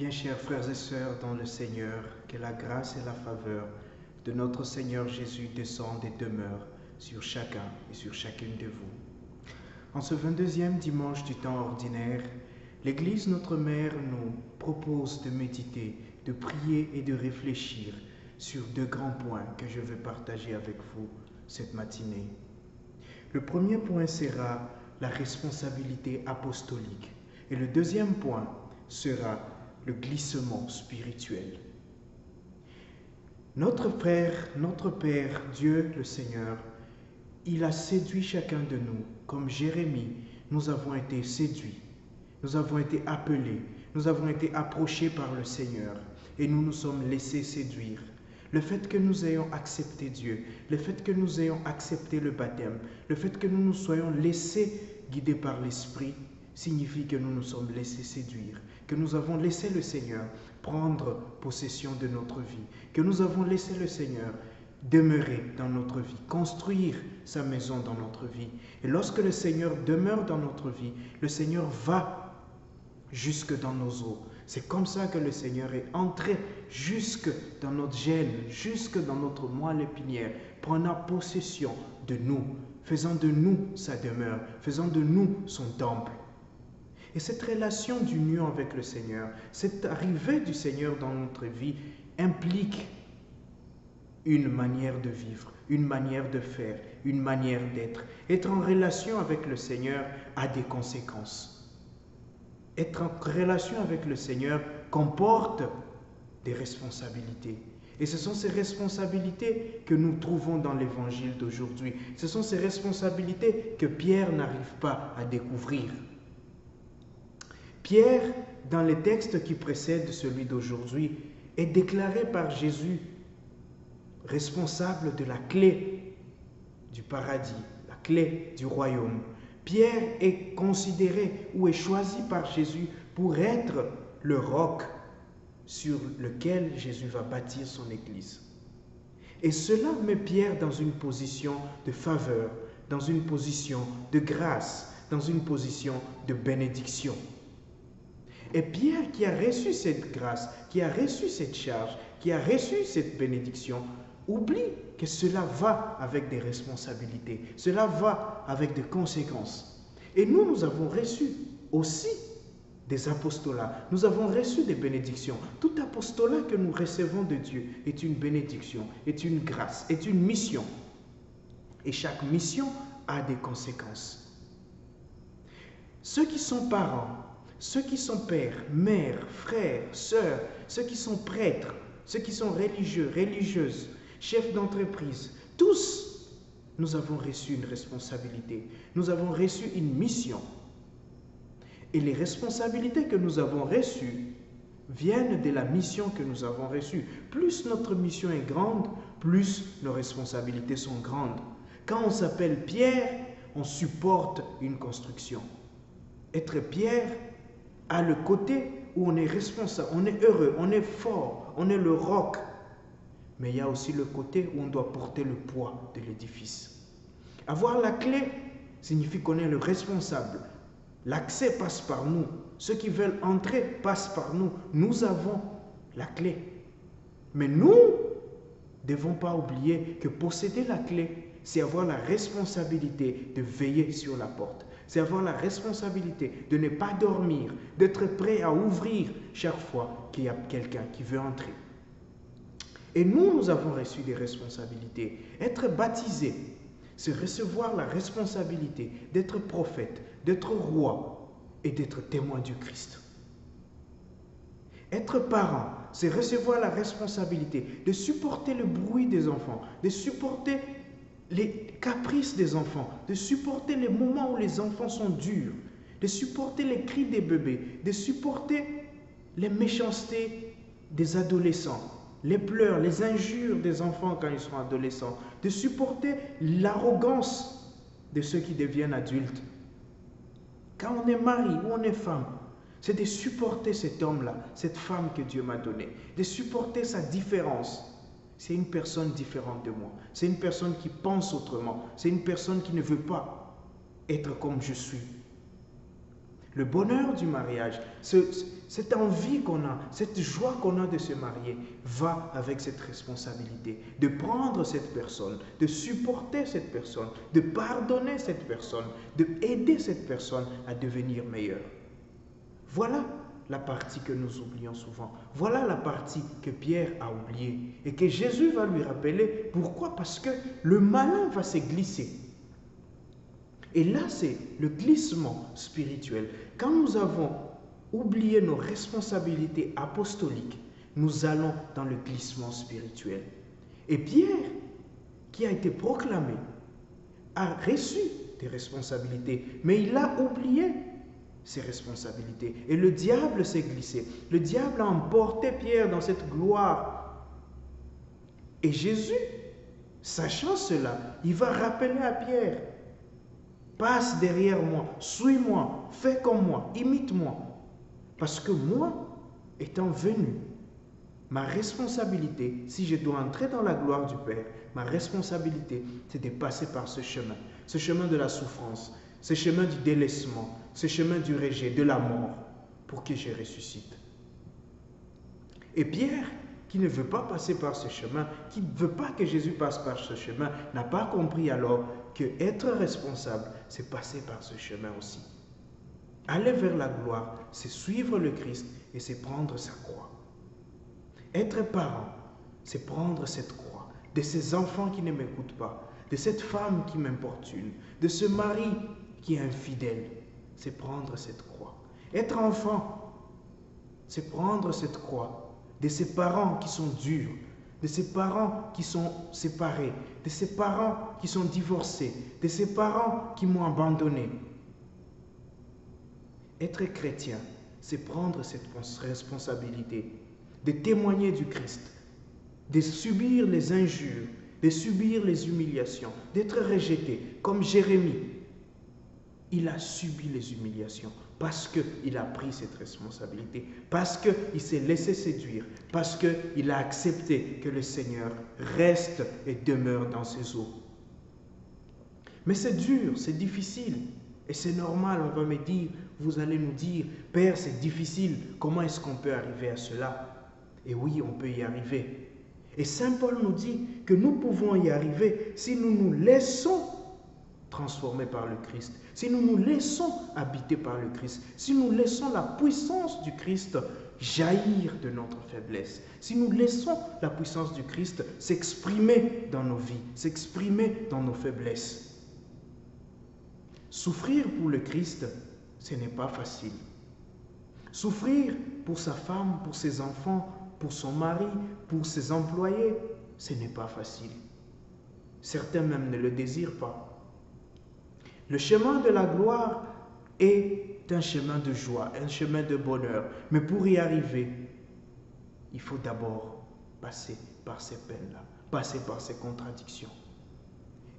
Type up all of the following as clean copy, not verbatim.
Bien chers frères et sœurs dans le Seigneur, que la grâce et la faveur de notre Seigneur Jésus descendent et demeurent sur chacun et sur chacune de vous. En ce 22e dimanche du temps ordinaire, l'Église notre Mère nous propose de méditer, de prier et de réfléchir sur deux grands points que je veux partager avec vous cette matinée. Le premier point sera la responsabilité apostolique et le deuxième point sera le glissement spirituel. Notre Père, Dieu le Seigneur, il a séduit chacun de nous. Comme Jérémie, nous avons été séduits, nous avons été appelés, nous avons été approchés par le Seigneur et nous nous sommes laissés séduire. Le fait que nous ayons accepté Dieu, le fait que nous ayons accepté le baptême, le fait que nous nous soyons laissés guider par l'Esprit, signifie que nous nous sommes laissés séduire, que nous avons laissé le Seigneur prendre possession de notre vie, que nous avons laissé le Seigneur demeurer dans notre vie, construire sa maison dans notre vie. Et lorsque le Seigneur demeure dans notre vie, le Seigneur va jusque dans nos os. C'est comme ça que le Seigneur est entré jusque dans notre gêne, jusque dans notre moelle épinière, prenant possession de nous, faisant de nous sa demeure, faisant de nous son temple. Et cette relation d'union avec le Seigneur, cette arrivée du Seigneur dans notre vie implique une manière de vivre, une manière de faire, une manière d'être. Être en relation avec le Seigneur a des conséquences. Être en relation avec le Seigneur comporte des responsabilités. Et ce sont ces responsabilités que nous trouvons dans l'évangile d'aujourd'hui. Ce sont ces responsabilités que Pierre n'arrive pas à découvrir. Pierre, dans les textes qui précèdent celui d'aujourd'hui, est déclaré par Jésus responsable de la clé du paradis, la clé du royaume. Pierre est considéré ou est choisi par Jésus pour être le roc sur lequel Jésus va bâtir son Église. Et cela met Pierre dans une position de faveur, dans une position de grâce, dans une position de bénédiction. Et Pierre, qui a reçu cette grâce, qui a reçu cette charge, qui a reçu cette bénédiction, oublie que cela va avec des responsabilités, cela va avec des conséquences. Et nous avons reçu aussi des apostolats, nous avons reçu des bénédictions. Tout apostolat que nous recevons de Dieu est une bénédiction, est une grâce, est une mission. Et chaque mission a des conséquences. Ceux qui sont parents, ceux qui sont pères, mères, frères, sœurs, ceux qui sont prêtres, ceux qui sont religieux, religieuses, chefs d'entreprise, tous, nous avons reçu une responsabilité. Nous avons reçu une mission. Et les responsabilités que nous avons reçues viennent de la mission que nous avons reçue. Plus notre mission est grande, plus nos responsabilités sont grandes. Quand on s'appelle Pierre, on supporte une construction. Être Pierre a le côté où on est responsable, on est heureux, on est fort, on est le roc. Mais il y a aussi le côté où on doit porter le poids de l'édifice. Avoir la clé signifie qu'on est le responsable. L'accès passe par nous. Ceux qui veulent entrer passent par nous. Nous avons la clé. Mais nous ne devons pas oublier que posséder la clé, c'est avoir la responsabilité de veiller sur la porte. C'est avoir la responsabilité de ne pas dormir, d'être prêt à ouvrir chaque fois qu'il y a quelqu'un qui veut entrer. Et nous avons reçu des responsabilités. Être baptisé, c'est recevoir la responsabilité d'être prophète, d'être roi et d'être témoin du Christ. Être parent, c'est recevoir la responsabilité de supporter le bruit des enfants, de supporter les caprices des enfants, de supporter les moments où les enfants sont durs, de supporter les cris des bébés, de supporter les méchancetés des adolescents, les pleurs, les injures des enfants quand ils sont adolescents, de supporter l'arrogance de ceux qui deviennent adultes. Quand on est mari ou on est femme, c'est de supporter cet homme-là, cette femme que Dieu m'a donnée, de supporter sa différence. C'est une personne différente de moi, c'est une personne qui pense autrement, c'est une personne qui ne veut pas être comme je suis. Le bonheur du mariage, cette envie qu'on a, cette joie qu'on a de se marier, va avec cette responsabilité de prendre cette personne, de supporter cette personne, de pardonner cette personne, de aider cette personne à devenir meilleure. Voilà la partie que nous oublions souvent. Voilà la partie que Pierre a oubliée et que Jésus va lui rappeler. Pourquoi? Parce que le malin va se glisser. Et là, c'est le glissement spirituel. Quand nous avons oublié nos responsabilités apostoliques, nous allons dans le glissement spirituel. Et Pierre, qui a été proclamé, a reçu des responsabilités, mais il a oublié ses responsabilités. Et le diable s'est glissé. Le diable a emporté Pierre dans cette gloire. Et Jésus, sachant cela, il va rappeler à Pierre: passe derrière moi, suis-moi, fais comme moi, imite-moi. Parce que moi, étant venu, ma responsabilité, si je dois entrer dans la gloire du Père, ma responsabilité, c'est de passer par ce chemin de la souffrance, ce chemin du délaissement, ce chemin du rejet, de la mort, pour que je ressuscite. Et Pierre, qui ne veut pas passer par ce chemin, qui ne veut pas que Jésus passe par ce chemin, n'a pas compris alors que être responsable, c'est passer par ce chemin aussi. Aller vers la gloire, c'est suivre le Christ et c'est prendre sa croix. Être parent, c'est prendre cette croix de ces enfants qui ne m'écoutent pas, de cette femme qui m'importune, de ce mari qui est infidèle. C'est prendre cette croix. Être enfant, c'est prendre cette croix de ces parents qui sont durs, de ces parents qui sont séparés, de ces parents qui sont divorcés, de ces parents qui m'ont abandonné. Être chrétien, c'est prendre cette responsabilité de témoigner du Christ, de subir les injures, de subir les humiliations, d'être rejeté, comme Jérémie. Il a subi les humiliations parce qu'il a pris cette responsabilité, parce qu'il s'est laissé séduire, parce qu'il a accepté que le Seigneur reste et demeure dans ses eaux. Mais c'est dur, c'est difficile, et c'est normal. On va me dire, vous allez nous dire, Père, c'est difficile, comment est-ce qu'on peut arriver à cela? Et oui, on peut y arriver. Et Saint Paul nous dit que nous pouvons y arriver si nous nous laissons transformés par le Christ, si nous nous laissons habiter par le Christ, si nous laissons la puissance du Christ jaillir de notre faiblesse, si nous laissons la puissance du Christ s'exprimer dans nos vies, s'exprimer dans nos faiblesses. Souffrir pour le Christ, ce n'est pas facile. Souffrir pour sa femme, pour ses enfants, pour son mari, pour ses employés, ce n'est pas facile. Certains même ne le désirent pas. Le chemin de la gloire est un chemin de joie, un chemin de bonheur. Mais pour y arriver, il faut d'abord passer par ces peines-là, passer par ces contradictions.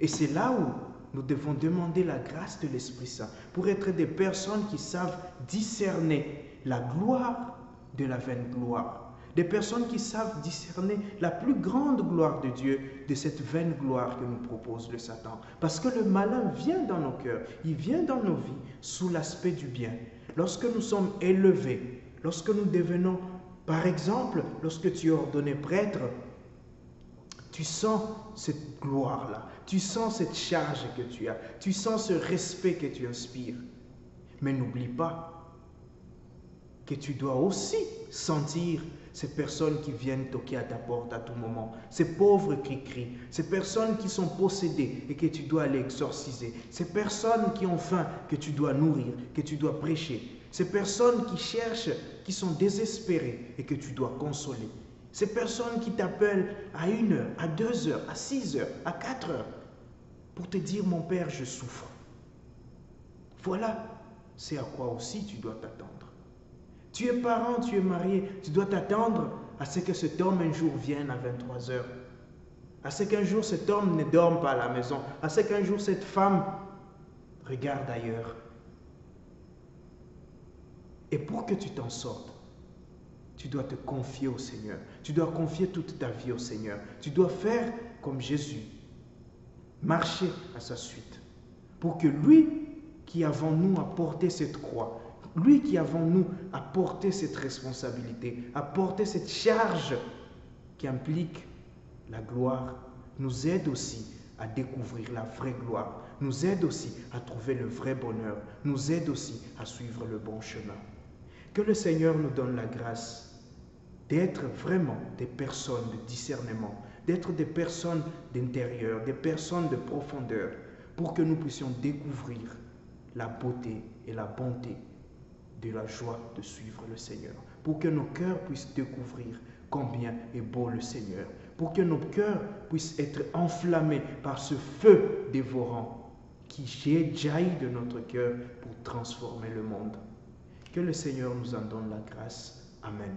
Et c'est là où nous devons demander la grâce de l'Esprit Saint pour être des personnes qui savent discerner la gloire de la vaine gloire. Des personnes qui savent discerner la plus grande gloire de Dieu de cette vaine gloire que nous propose le Satan. Parce que le malin vient dans nos cœurs, il vient dans nos vies sous l'aspect du bien. Lorsque nous sommes élevés, lorsque nous devenons, par exemple, lorsque tu es ordonné prêtre, tu sens cette gloire-là, tu sens cette charge que tu as, tu sens ce respect que tu inspires. Mais n'oublie pas que tu dois aussi sentir ces personnes qui viennent toquer à ta porte à tout moment, ces pauvres qui crient, ces personnes qui sont possédées et que tu dois aller exorciser, ces personnes qui ont faim que tu dois nourrir, que tu dois prêcher, ces personnes qui cherchent, qui sont désespérées et que tu dois consoler, ces personnes qui t'appellent à 1 heure, à 2 heures, à 6 heures, à 4 heures pour te dire: mon Père, je souffre. Voilà, c'est à quoi aussi tu dois t'attendre. Tu es parent, tu es marié, tu dois t'attendre à ce que cet homme un jour vienne à 23 heures. À ce qu'un jour cet homme ne dorme pas à la maison. À ce qu'un jour cette femme regarde ailleurs. Et pour que tu t'en sortes, tu dois te confier au Seigneur. Tu dois confier toute ta vie au Seigneur. Tu dois faire comme Jésus. Marcher à sa suite. Pour que lui, qui avant nous a porté cette croix, Lui qui avant nous a porté cette responsabilité, a porté cette charge qui implique la gloire, nous aide aussi à découvrir la vraie gloire, nous aide aussi à trouver le vrai bonheur, nous aide aussi à suivre le bon chemin. Que le Seigneur nous donne la grâce d'être vraiment des personnes de discernement, d'être des personnes d'intérieur, des personnes de profondeur, pour que nous puissions découvrir la beauté et la bonté de la joie de suivre le Seigneur, pour que nos cœurs puissent découvrir combien est beau le Seigneur, pour que nos cœurs puissent être enflammés par ce feu dévorant qui jaillit de notre cœur pour transformer le monde. Que le Seigneur nous en donne la grâce. Amen.